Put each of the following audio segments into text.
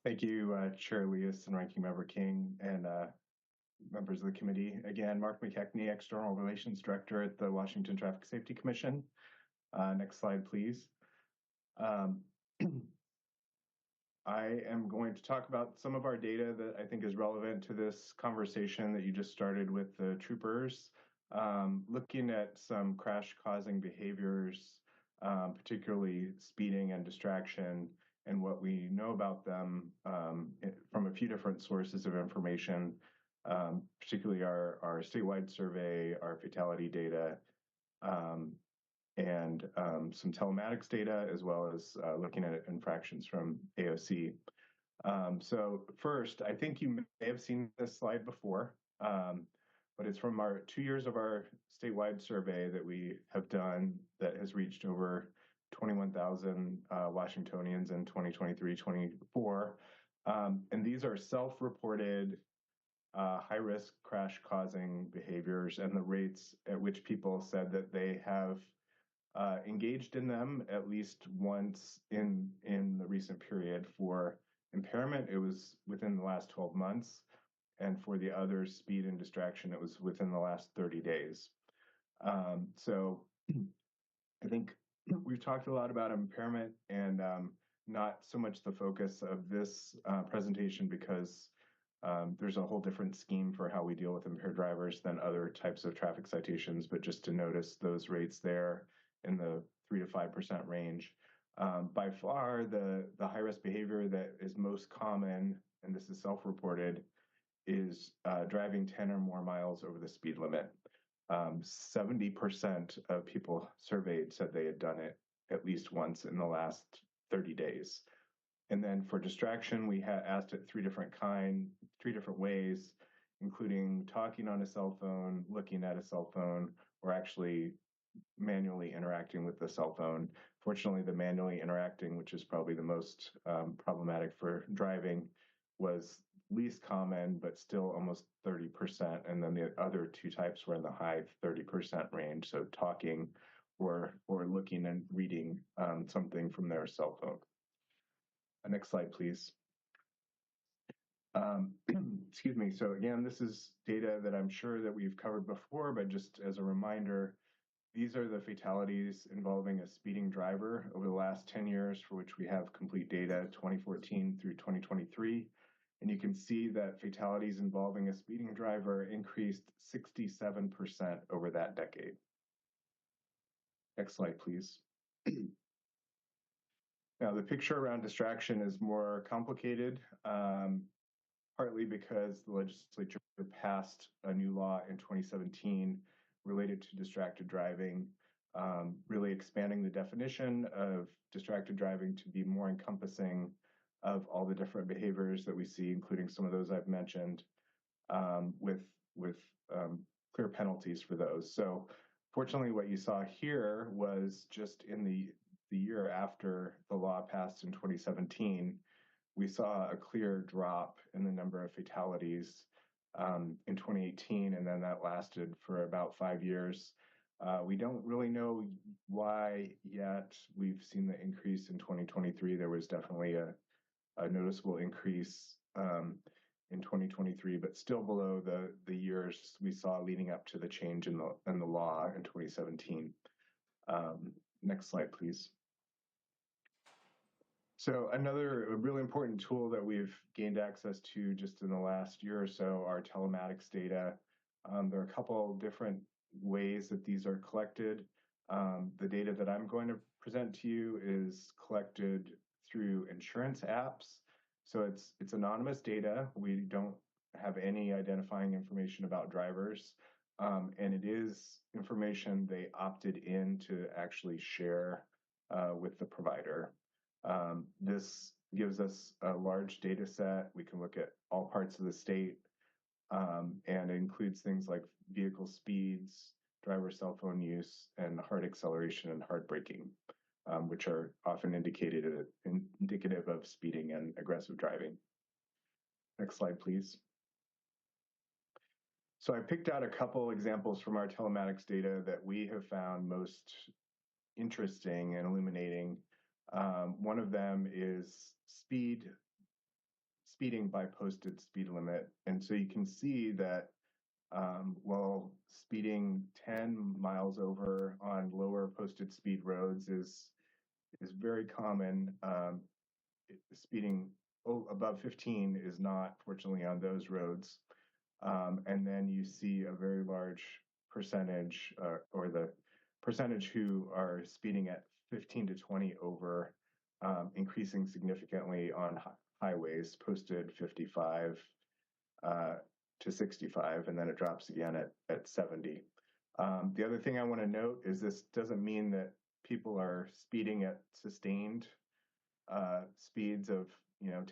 Thank you, Chair Leas and Ranking Member King, and members of the committee. Again, Mark McKechnie, External Relations Director at the Washington Traffic Safety Commission. Next slide, please. Um, I am going to talk about some of our data that I think is relevant to this conversation that you just started with the troopers, looking at some crash-causing behaviors, particularly speeding and distraction, and what we know about them from a few different sources of information, particularly our statewide survey, our fatality data, um, and some telematics data, as well as looking at infractions from AOC. So first, I think you may have seen this slide before, but it's from our 2 years of our statewide survey that we have done that has reached over 21,000 Washingtonians in 2023-24. And these are self-reported high-risk crash-causing behaviors and the rates at which people said that they have engaged in them at least once in the recent period. For impairment, it was within the last 12 months. And for the other, speed and distraction, it was within the last 30 days. So I think we've talked a lot about impairment and not so much the focus of this presentation because there's a whole different scheme for how we deal with impaired drivers than other types of traffic citations, but just to notice those rates there in the 3 to 5% range. By far, the high-risk behavior that is most common, and this is self-reported, is driving 10 or more miles over the speed limit. 70% of people surveyed said they had done it at least once in the last 30 days. And then for distraction, we had asked it three different ways, including talking on a cell phone, looking at a cell phone, or actually manually interacting with the cell phone. Fortunately, the manually interacting, which is probably the most problematic for driving, was least common, but still almost 30%. And then the other two types were in the high 30% range. So talking or looking and reading something from their cell phone. Next slide, please. Excuse me. So again, this is data that I'm sure that we've covered before, but just as a reminder, these are the fatalities involving a speeding driver over the last 10 years for which we have complete data, 2014 through 2023. And you can see that fatalities involving a speeding driver increased 67% over that decade. Next slide, please. Now, the picture around distraction is more complicated, partly because the legislature passed a new law in 2017 related to distracted driving, really expanding the definition of distracted driving to be more encompassing of all the different behaviors that we see, including some of those I've mentioned, with clear penalties for those. So fortunately, what you saw here was just in the year after the law passed in 2017, we saw a clear drop in the number of fatalities in 2018, and then that lasted for about 5 years. We don't really know why yet. We've seen the increase in 2023. There was definitely a noticeable increase in 2023, but still below the years we saw leading up to the change in the law in 2017. Next slide, please. So another really important tool that we've gained access to just in the last year or so are telematics data. There are a couple different ways that these are collected. The data that I'm going to present to you is collected through insurance apps. So it's anonymous data. We don't have any identifying information about drivers. And it is information they opted in to actually share with the provider. This gives us a large data set. We can look at all parts of the state, and it includes things like vehicle speeds, driver cell phone use, and hard acceleration and hard braking, which are often indicative of speeding and aggressive driving. Next slide, please. So I picked out a couple examples from our telematics data that we have found most interesting and illuminating. One of them is speed speeding by posted speed limit. And so you can see that while speeding 10 miles over on lower posted speed roads is very common, speeding above 15 is not, fortunately, on those roads. And then you see a very large percentage, or the percentage who are speeding at 15 to 20 over, increasing significantly on highways posted 55 to 65, and then it drops again at 70. The other thing I want to note is this doesn't mean that people are speeding at sustained speeds of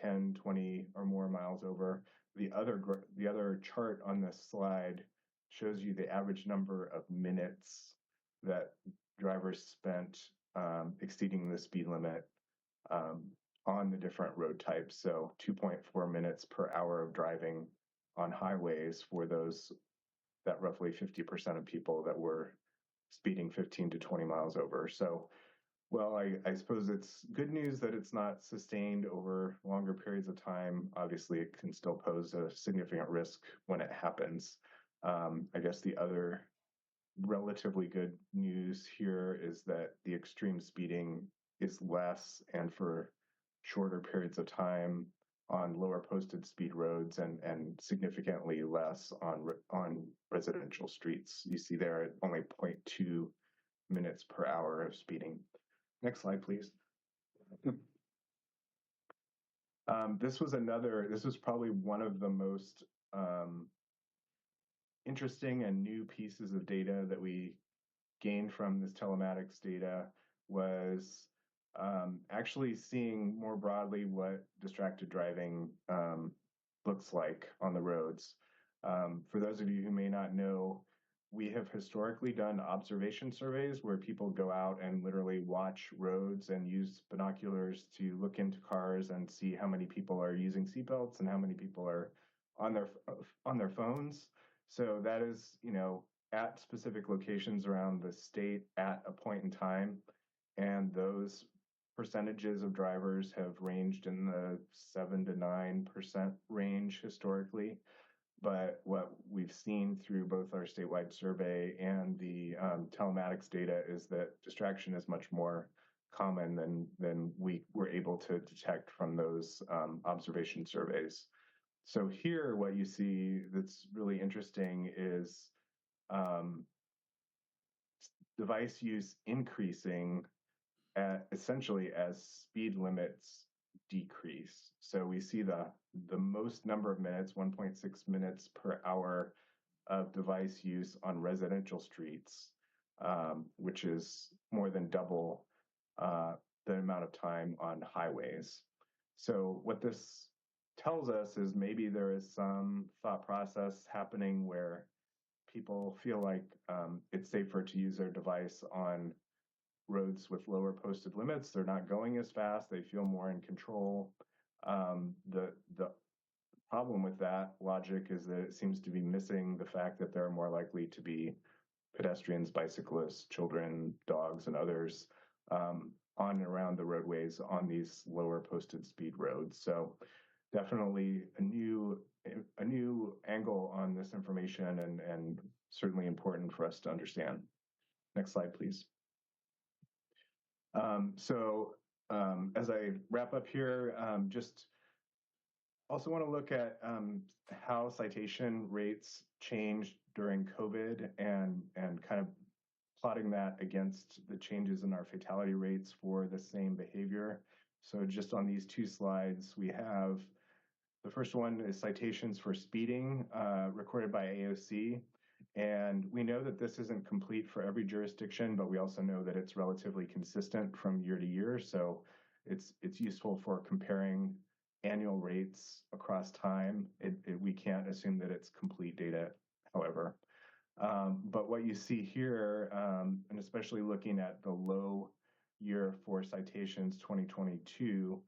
10, 20 or more miles over. The other chart on this slide shows you the average number of minutes that drivers spent exceeding the speed limit on the different road types. So 2.4 minutes per hour of driving on highways for that roughly 50% of people that were speeding 15 to 20 miles over. So, well, I suppose it's good news that it's not sustained over longer periods of time. Obviously, it can still pose a significant risk when it happens. I guess the other relatively good news here is that the extreme speeding is less and for shorter periods of time on lower posted speed roads and significantly less on residential streets. You see there at only 0.2 minutes per hour of speeding. Next slide, please. This was probably one of the most interesting and new pieces of data that we gained from this telematics data, was actually seeing more broadly what distracted driving looks like on the roads. For those of you who may not know, we have historically done observation surveys where people go out and literally watch roads and use binoculars to look into cars and see how many people are using seatbelts and how many people are on their phones. So that is, at specific locations around the state at a point in time. And those percentages of drivers have ranged in the 7 to 9% range historically. But what we've seen through both our statewide survey and the telematics data is that distraction is much more common than we were able to detect from those observation surveys. So here, what you see that's really interesting is device use increasing essentially as speed limits decrease. So we see the most number of minutes, 1.6 minutes per hour of device use on residential streets, which is more than double the amount of time on highways. So what this tells us is maybe there is some thought process happening where people feel like it's safer to use their device on roads with lower posted limits. They're not going as fast. They feel more in control. The problem with that logic is that it seems to be missing the fact that there are more likely to be pedestrians, bicyclists, children, dogs, and others on and around the roadways on these lower posted speed roads. So definitely a new angle on this information and certainly important for us to understand. Next slide, please. As I wrap up here, just also want to look at how citation rates changed during COVID and kind of plotting that against the changes in our fatality rates for the same behavior. So just on these two slides, we have the first one is citations for speeding recorded by AOC. And we know that this isn't complete for every jurisdiction, but we also know that it's relatively consistent from year to year. So it's useful for comparing annual rates across time. We can't assume that it's complete data, however. But what you see here, and especially looking at the low year for citations 2022,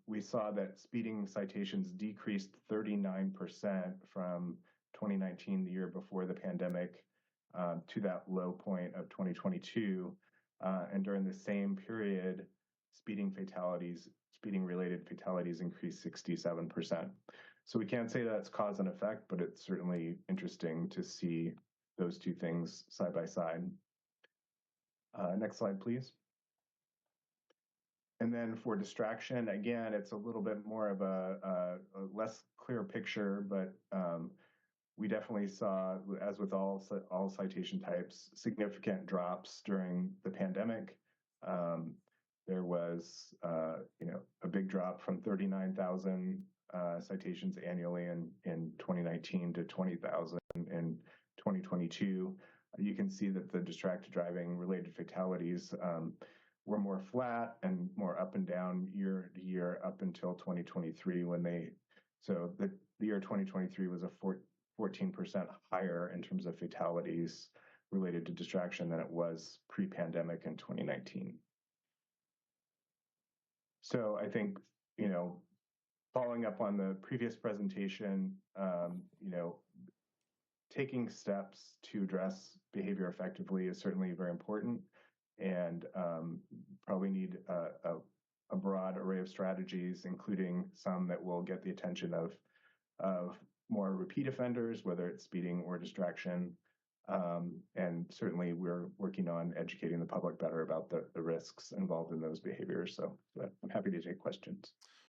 we saw that speeding citations decreased 39% from 2019, the year before the pandemic, to that low point of 2022. And during the same period, speeding fatalities speeding-related fatalities increased 67%. So we can't say that's cause and effect, but it's certainly interesting to see those two things side by side. Next slide, please. And then for distraction, again, it's a little bit more of a less clear picture, but we definitely saw, as with all citation types, significant drops during the pandemic. There was, a big drop from 39,000 citations annually in 2019 to 20,000 in 2022. You can see that the distracted driving related fatalities were more flat and more up and down year to year up until 2023 so the year 2023 was a 14% higher in terms of fatalities related to distraction than it was pre-pandemic in 2019. So I think, following up on the previous presentation, taking steps to address behavior effectively is certainly very important, and probably need a broad array of strategies, including some that will get the attention of more repeat offenders, whether it's speeding or distraction. And certainly we're working on educating the public better about the risks involved in those behaviors. So I'm happy to take questions.